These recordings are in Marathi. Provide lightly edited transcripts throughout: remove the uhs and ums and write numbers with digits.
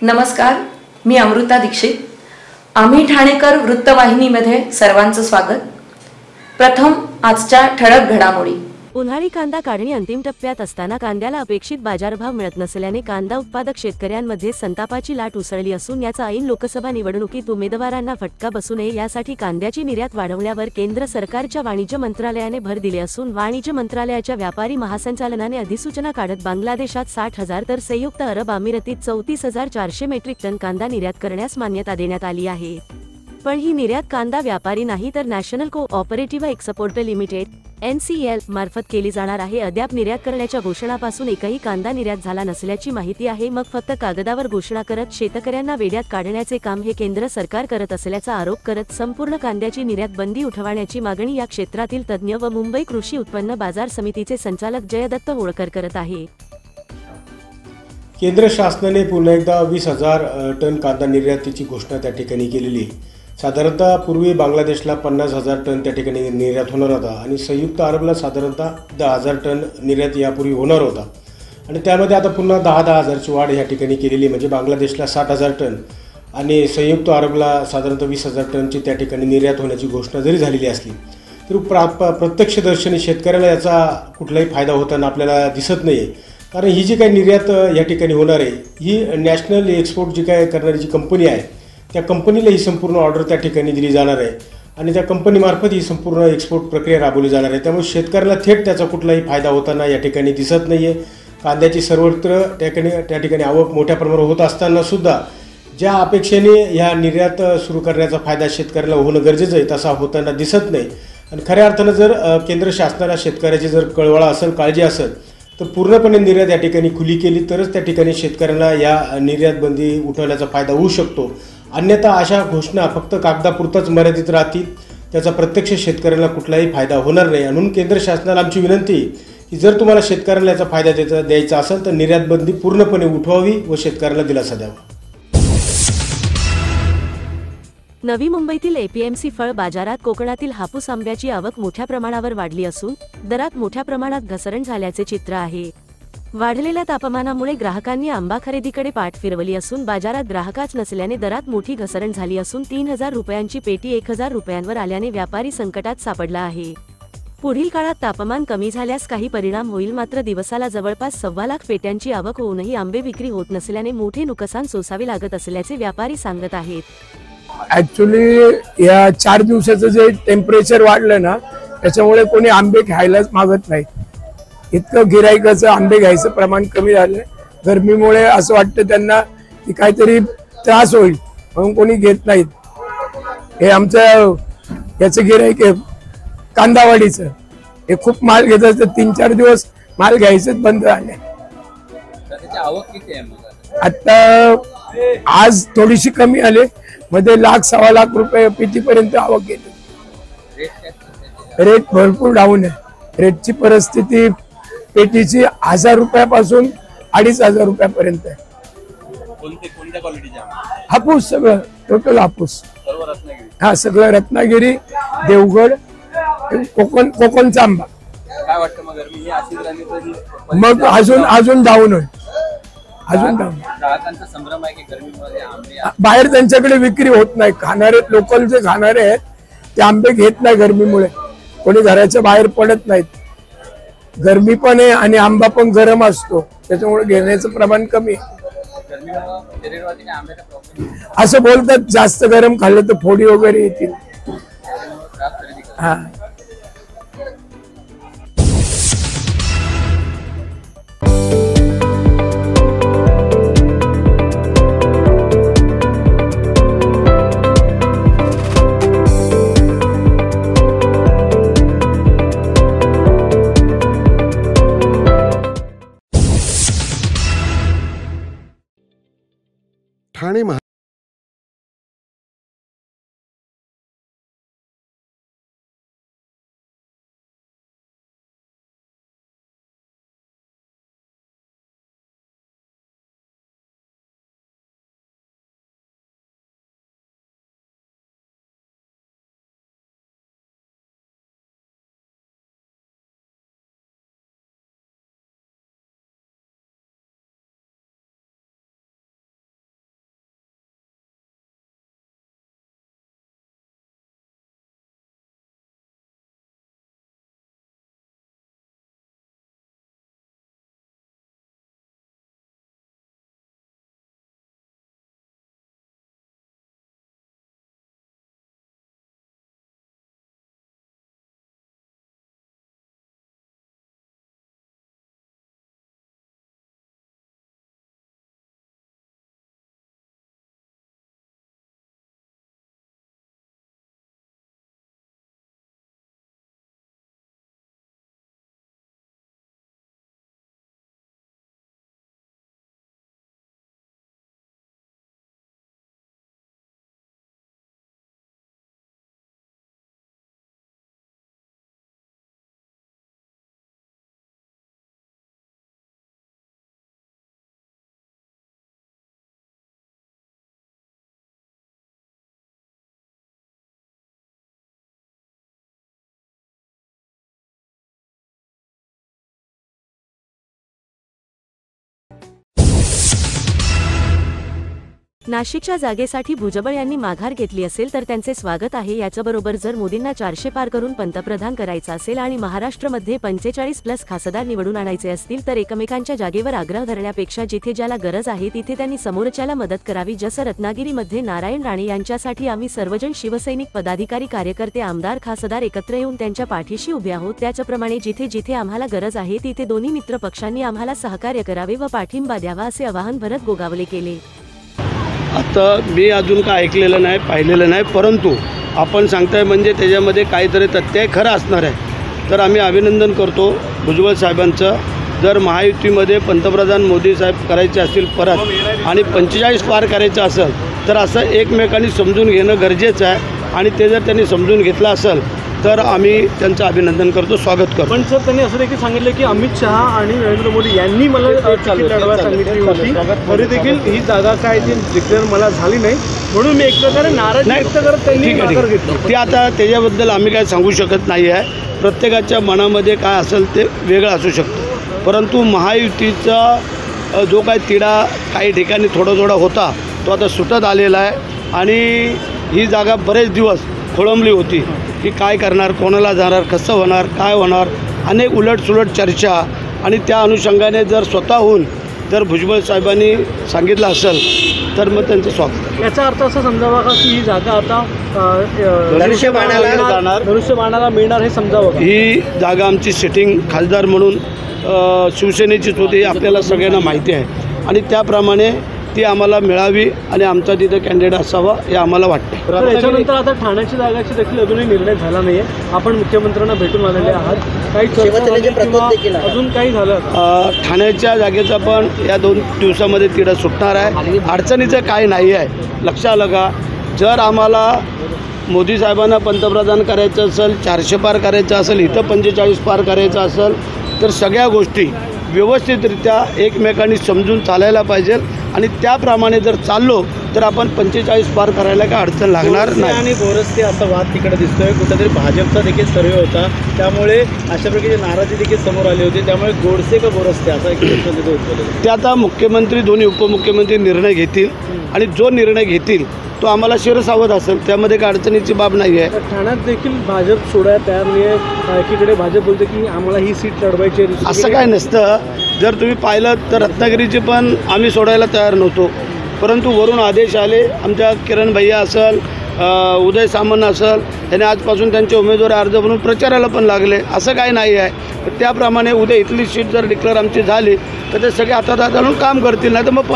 नमस्कार, मी अमृता दीक्षित। आम्ही ठाणेकर वृत्तवाहिनीमध्ये सर्वांचं स्वागत। प्रथम आजच्या ठळक घडामोडी। उन्हाळी कांदा काढणी अंतिम टप्प्यात असताना कांद्याला अपेक्षित बाजारभाव मिळत नसल्याने कांदा उत्पादक शेतकऱ्यांमध्ये संतापाची लाट उसळली असून याचा ऐन लोकसभा निवडणुकीत उमेदवारांना फटका बसू नये यासाठी कांद्याची निर्यात वाढवण्यावर केंद्र सरकारच्या वाणिज्य मंत्रालयाने भर दिले असून वाणिज्य मंत्रालयाच्या व्यापारी महासंचालनाने अधिसूचना काढत बांगलादेशात 60,000 तर संयुक्त अरब अमिरातीत 34,400 मेट्रिक टन कांदा निर्यात करण्यास मान्यता देण्यात आली आहे। पण ही निर्यात कांदा व्यापारी नाही तर national cooperative export limited NCL मार्फत केली जाणार आहे। अद्याप निर्यात करण्याच्या घोषणापासून एकही कांदा निर्यात झाला नसल्याची माहिती आहे। मग फक्त कागदावर घोषणा करत शेतकऱ्यांना वेड्यात काढण्याचे काम हे केंद्र सरकार करत असल्याचा आरोप करत संपूर्ण कांद्याची निर्यात बंदी उठवण्याची मागणी या क्षेत्रातील तज्ज्ञ व मुंबई कृषी उत्पन्न बाजार समितीचे संचालक जयदत्त होळकर करत आहे। केंद्र शासनाने पुन्हा एकदा 20,000 टन कांदा निर्यातीची घोषणा त्या ठिकाणी केलेली आहे। साधारणतः पूर्वी बांगलादेशला 50,000 टन त्या ठिकाणी निर्यात होणार होता आणि संयुक्त अरबला साधारणतः 10,000 टन निर्यात यापूर्वी होणार होता आणि त्यामध्ये आता पुन्हा 10,000ची वाढ या ठिकाणी केलेली, म्हणजे बांगलादेशला 60,000 टन आणि संयुक्त अरबला साधारणतः 20,000 टनची त्या ठिकाणी निर्यात होण्याची घोषणा जरी झालेली असली तरी प्रत्यक्षदर्शनी शेतकऱ्याला याचा कुठलाही फायदा होताना आपल्याला दिसत नाही। कारण ही जी काही निर्यात या ठिकाणी होणार आहे ही नॅशनल एक्सपोर्ट जी काय करणारी जी कंपनी आहे त्या कंपनीला ही संपूर्ण ऑर्डर त्या ठिकाणी दिली जाणार आहे आणि त्या कंपनीमार्फत ही संपूर्ण एक्सपोर्ट प्रक्रिया राबवली जाणार आहे। त्यामुळे शेतकऱ्याला थेट त्याचा कुठलाही फायदा होताना या ठिकाणी दिसत नाही आहे। कांद्याची सर्वत्र त्या ठिकाणी आवक मोठ्या प्रमाणावर होत असताना सुद्धा ज्या अपेक्षेने ह्या निर्यात सुरू करण्याचा फायदा शेतकऱ्याला होणं गरजेचं आहे तसा होताना दिसत नाही। आणि खऱ्या अर्थानं जर केंद्र शासनाला शेतकऱ्याची जर कळवळा असेल, काळजी असेल तर पूर्णपणे निर्यात या ठिकाणी खुली केली तरच त्या ठिकाणी शेतकऱ्यांना या निर्यात बंदी उठवण्याचा फायदा होऊ शकतो। अन्यथा अशा घोषणा फक्त कागदापुरताच मर्यादित राहतील, त्याचा प्रत्यक्ष शेतकऱ्यांना कुठलाही फायदा होणार नाही। म्हणून केंद्र शासनाला आमची विनंती की जर तुम्हाला शेतकऱ्यांना याचा फायदा द्यायचा असेल तर निर्यात बंदी पूर्णपणे उठवावी व शेतकऱ्यांना दिलासा द्यावा। नवी मुंबईतील APMC फळ बाजारात कोकणातील हापूस आंब्याची आवक मोठ्या प्रमाणावर वाढली असून दरात मोठ्या प्रमाणात घसरण झाल्याचे चित्र आहे। वाढलेल्या तापमानामुळे ग्राहकांनी आंबा खरेदीकडे पाठ फिरवली असून बाजारात ग्राहकच नसल्याने दरात मोठी घसरण झाली असून 3,000 रुपयांची पेटी 1,000 रुपयांवर आल्याने व्यापारी संकटात सापडला आहे। पुढील काळात तापमान कमी झाल्यास काही परिणाम होईल, मात्र दिवसाला जवळपास 1.25 लाख पेट्यांची आवक होऊनही आंबे विक्री होत नसल्याने मोठे नुकसान सोसावे लागत असल्याचे व्यापारी सांगत आहेत। ऍक्च्युली या 4 दिवसाचं जे टेम्परेचर वाढलं ना त्याच्यामुळे कोणी आंबे घ्यायलाच मागत नाही। इतकं गिराईकाचं आंबे घ्यायचं प्रमाण कमी झालंय। गरमीमुळे असं वाटतं त्यांना की काहीतरी त्रास होईल म्हणून कोणी घेत नाहीत। हे आमचं याचं गिराईक आहे कांदावाडीचं, हे खूप माल घेत असतं। 3-4 दिवस माल घ्यायचंच बंद झाले। आता आज थोडीशी कमी आले, मध्ये 1,00,000-1.25 लाख रुपये पेटीपर्यंत आवक गेली। रेट भरपूर डाऊन आहे। रेटची परिस्थिती पेटीची 1,000 रुपयापासून 2,500 रुपयापर्यंत आहे। कोणत्या क्वालिटीचे हापूस सगळं टोटल हापूस, हा सगळं रत्नागिरी, देवगड, कोकणचा आंबा। काय वाटतं मग गरमी ही अशीच राहिली तर मग अजून डाऊन होईल, अजून डाऊन। ग्राहकांचा संभ्रम आहे की गरमीमध्ये आंबे बाहेर त्यांच्याकडे विक्री होत नाही। खाणारे लोकल जे खाणारे आहेत ते आंबे घेत नाही गरमीमुळे, कोणी घराच्या बाहेर पडत नाहीत। गरमी पण आहे आणि आंबा पण गरम असतो त्याच्यामुळे घेण्याचं प्रमाण कमी आहे। असं बोलतात जास्त गरम खाल्लं तर फोडी वगैरे येतील। हा ठाणे नाशिकच्या जागेसाठी भुजबळ यांनी माघार घेतली असेल तर त्यांचे स्वागत आहे. याच्याबरोबर जर मोदींना 400 पार करून पंतप्रधान करायचं असेल आणि महाराष्ट्रामध्ये 45+ खासदार निवडून आणायचे असतील तर एकमेकांच्या जागेवर आग्रह धरण्यापेक्षा जिथे ज्याला गरज आहे तिथे त्यांनी समोरच्याला मदत करावी. जसं रत्नागिरीमध्ये नारायण राणे यांच्यासाठी आम्ही सर्वजण शिवसैनिक पदाधिकारी कार्यकर्ते आमदार खासदार एकत्र येऊन त्यांच्या पाठीशी उभे आहोत, त्याचप्रमाणे जिथे जिथे आम्हाला गरज आहे तिथे दोन्ही मित्र पक्षांनी आम्हाला सहकार्य करावे व पाठिंबा द्यावा असे आवाहन भरत गोगावले केले. आता मी अजून काय ऐकलेलं नाही, पाहिलेलं नाही, परंतु आपण सांगताय म्हणजे त्याच्यामध्ये काहीतरी तथ्य खरं असणार आहे. तर आम्ही अभिनंदन करतो भुजबळ साहेबांचं. जर महायुतीमध्ये पंतप्रधान मोदी साहेब करायचे असतील परत आणि 45 पार करायचं असेल तर असं एकमेकांनी समजून घेणं गरजेचं आहे आणि ते जर त्यांनी समजून घेतलं असेल तर आम्ही त्यांचं अभिनंदन करतो, स्वागत करतो. पण सर त्यांनी असं देखील सांगितलं की अमित शहा आणि नरेंद्र मोदी यांनी मला तिकीट लढवायला सांगितली होती, तरी देखील ही जागा काय ती डिक्लेअर मला झाली नाही, म्हणून मी एक प्रकारे नाराजी व्यक्त करत त्यांनी माघार घेतली. ते आता त्याच्याबद्दल आम्ही काय सांगू शकत नाही आहे. प्रत्येकाच्या मनामध्ये काय असेल ते वेगळं असू शकतं, परंतु महायुतीचा जो काय तिढा काही ठिकाणी थोडा होता तो आता सुटत आलेला आहे आणि ही जागा बरेच दिवस खोळंबली होती की काय करणार, कोणाला जाणार, कसं होणार, काय होणार, अनेक उलटसुलट चर्चा आणि त्या अनुषंगाने जर स्वतःहून जर भुजबळ साहेबांनी सांगितलं असेल तर मग त्यांचं स्वागत. याचा अर्थ असा समजावा का की ही जागा आता धनुष्यबाणाला मिळणार हे समजावं का? ही जागा आमची सिटिंग खासदार म्हणून शिवसेनेचीच होती, आपल्याला सगळ्यांना माहिती आहे आणि त्याप्रमाणे ती आम्हाला मिळावी आणि आमचा तिथं कॅन्डिडेट असावा हे आम्हाला वाटते. तर याच्यानंतर आता ठाण्याची जागाची देखील अजूनही निर्णय झाला नाही आहे. आपण मुख्यमंत्र्यांना भेटून आलेले आहात, काही अजून काही झालं? ठाण्याच्या जागेचा पण या 2 दिवसामध्ये तिढा सुटणार आहे. अडचणीचं काही नाही आहे. लक्षात आलं का? जर आम्हाला मोदी साहेबांना पंतप्रधान करायचं असेल, 400 पार करायचं असेल, इथं 45 पार करायचं असेल तर सगळ्या गोष्टी व्यवस्थितरित्या एकमेकांनी समजून चालायला पाहिजे आणि त्याप्रमाणे जर चाललो तर आपण 45 पार करायला काय अडचण लागणार नाही. आणि गोरस्ते असा वाद तिकडे दिसतोय, कुठेतरी भाजपचा देखील सर्वे होता, त्यामुळे अशा प्रकारची नाराजी देखील समोर आली होती. त्यामुळे गोडसे का गोरस्ते असा एक प्रश्न तिथे उद्भवला. ते आता मुख्यमंत्री दोन्ही उपमुख्यमंत्री निर्णय घेतील आणि जो निर्णय घेतील तो आम्हाला शिरसावत असेल, त्यामध्ये काय अडचणीची बाब नाही आहे. ठाण्यात देखील भाजप सोडायला तयार नाही आहे. एकीकडे भाजप बोलते की आम्हाला ही सीट लढवायची आहे. असं काय नसतं. जर तुम्ही पाहिलं तर रत्नागिरीची पण आम्ही सोडायला तयार नव्हतो, परंतु वरून आदेश आले. आमच्या किरण भैया असेल, उदय सामंत असेल, त्यांनी आजपासून त्यांचे उमेदवारी अर्ज म्हणून प्रचाराला पण लागले. असं काही नाही आहे. त्याप्रमाणे उद्या इथली सीट जर डिक्लेअर आमची झाली तर ते सगळे हातात घालून काम करतील. नाही तर मग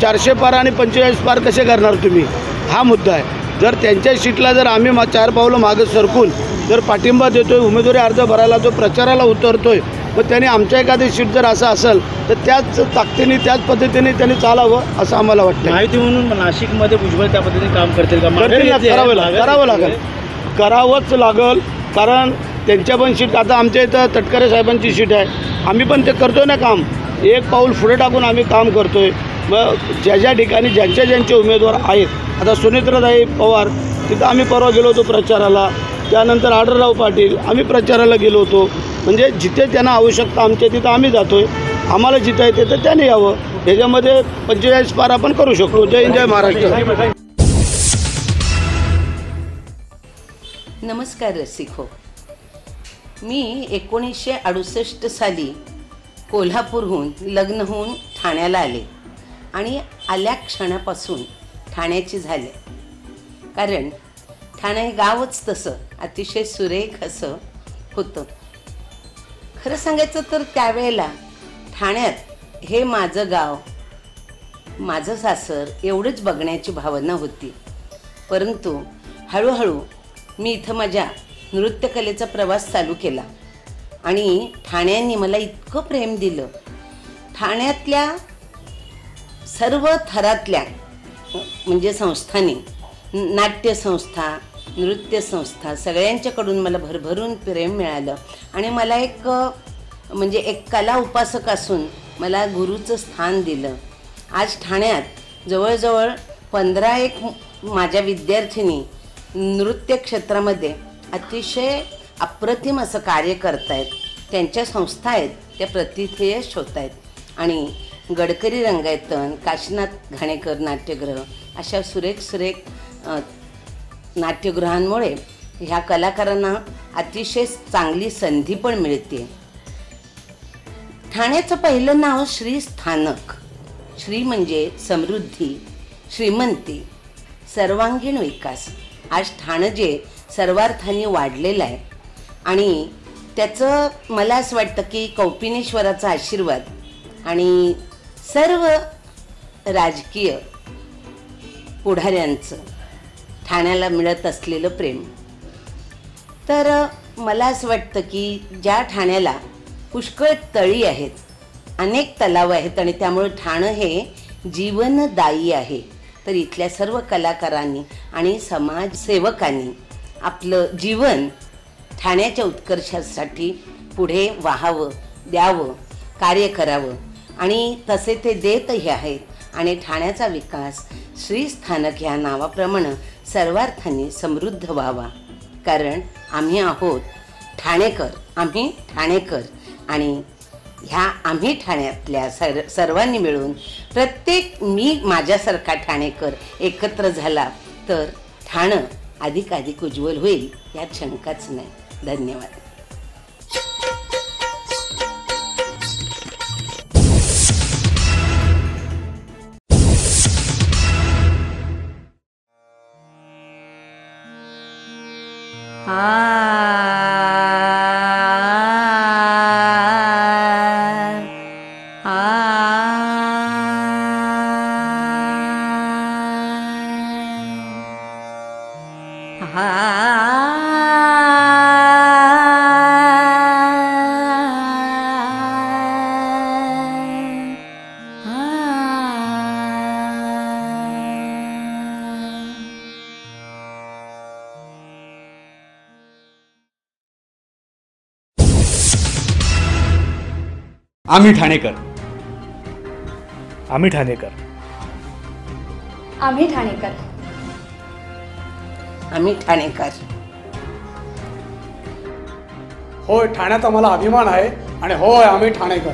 400 पार आणि 45 पार कसे करणार तुम्ही, हा मुद्दा आहे. जर त्यांच्या सीटला जर आम्ही 4 पावलं मागं सरकून जर पाठिंबा देतोय, उमेदवारी अर्ज भरायला जो प्रचाराला उतरतोय, मग त्यांनी आमच्या एखादी सीट जर असं असेल तर त्याच ताकदीने त्याच पद्धतीने त्यांनी चालावं असं आम्हाला वाटतं. माहिती म्हणून नाशिकमध्ये भुजबळ त्या पद्धतीने काम करतील का? करावंच लागेल, कारण त्यांच्या पण सीट आता आमच्या इथं तटकरे साहेबांची सीट आहे. आम्ही पण ते करतोय ना काम, एक पाऊल पुढे टाकून आम्ही काम करतोय. मग ज्या ठिकाणी ज्यांचे उमेदवार आहेत, आता सुनेत्रताई पवार तिथं आम्ही परवा गेलो होतो प्रचाराला, त्यानंतर आढळराव पाटील आम्ही प्रचाराला गेलो होतो. म्हणजे जिथे त्यांना आवश्यकता आमच्या तिथं आम्ही जातोय. आम्हाला जिथं येते तर त्याने यावं. ह्याच्यामध्ये 45 पार आपण करू शकतो. जय हिंद, जय महाराष्ट्र. नमस्कार रसिको. मी 1968 साली कोल्हापूरहून लग्न होऊन ठाण्याला आले आणि आल्या क्षणापासून ठाण्याची झाले. कारण ठाणे हे गावच तसं अतिशय सुरेख असं होतं. खरं सांगायचं तर त्यावेळेला ठाण्यात हे माझं गाव, माझं सासर एवढंच बघण्याची भावना होती. परंतु हळूहळू मी इथं माझ्या नृत्यकलेचा प्रवास चालू केला आणि ठाण्याने मला इतकं प्रेम दिलं. ठाण्यातल्या सर्व थरातल्या म्हणजे संस्थांनी, नाट्यसंस्था, नृत्यसंस्था सगळ्यांच्याकडून मला भरभरून प्रेम मिळालं आणि मला एक कला उपासक असून मला गुरुचं स्थान दिलं. आज ठाण्यात जवळजवळ 15 माझ्या विद्यार्थिनी नृत्य क्षेत्रामध्ये अतिशय अप्रतिम असं कार्य करत आहेत. त्यांच्या संस्था आहेत त्या प्रतिथयश होत आहेत आणि गडकरी रंगायतन, काशीनाथ घाणेकर नाट्यगृह अशा सुरेख नाट्यगृहांमुळे ह्या कलाकारांना अतिशय चांगली संधी पण मिळते. ठाण्याचं पहिलं नाव श्री स्थानक. श्री म्हणजे समृद्धी, श्रीमंती, सर्वांगीण विकास. आज ठाणं जे सर्वार्थाने वाढलेलं आहे आणि त्याचं मला असं वाटतं की कौपिनेश्वराचा आशीर्वाद आणि सर्व राजकीय पुढाऱ्यांचं ठाण्याला मिळत असलेलं प्रेम. तर मला असं वाटतं की ज्या ठाण्याला पुष्कळ तळी आहेत, अनेक तलाव आहेत आणि त्यामुळे ठाणं हे जीवनदायी आहे. तर इथल्या सर्व कलाकारांनी आणि समाजसेवकांनी आपलं जीवन ठाण्याच्या उत्कर्षासाठी पुढे वाहावं, द्यावं, कार्य करावं आणि तसे ते देतही आहेत. आणि ठाण्याचा विकास श्रीस्थानक ह्या नावाप्रमाणे सर्वार्थाने समृद्ध व्हावा. कारण आम्ही आहोत ठाणेकर, आम्ही ठाणेकर आणि ह्या आम्ही ठाण्यातल्या सर्वांनी मिळून प्रत्येक मी माझ्यासारखा ठाणेकर एकत्र झाला तर ठाणं अधिकाधिक उज्ज्वल होईल यात शंकाच नाही. धन्यवाद. आम्ही ठाणेकर. आम्ही ठाणेकर. आम्ही ठाणेकर. आम्ही ठाणेकर. होय, ठाण्याचा मला अभिमान आहे आणि होय आम्ही ठाणेकर.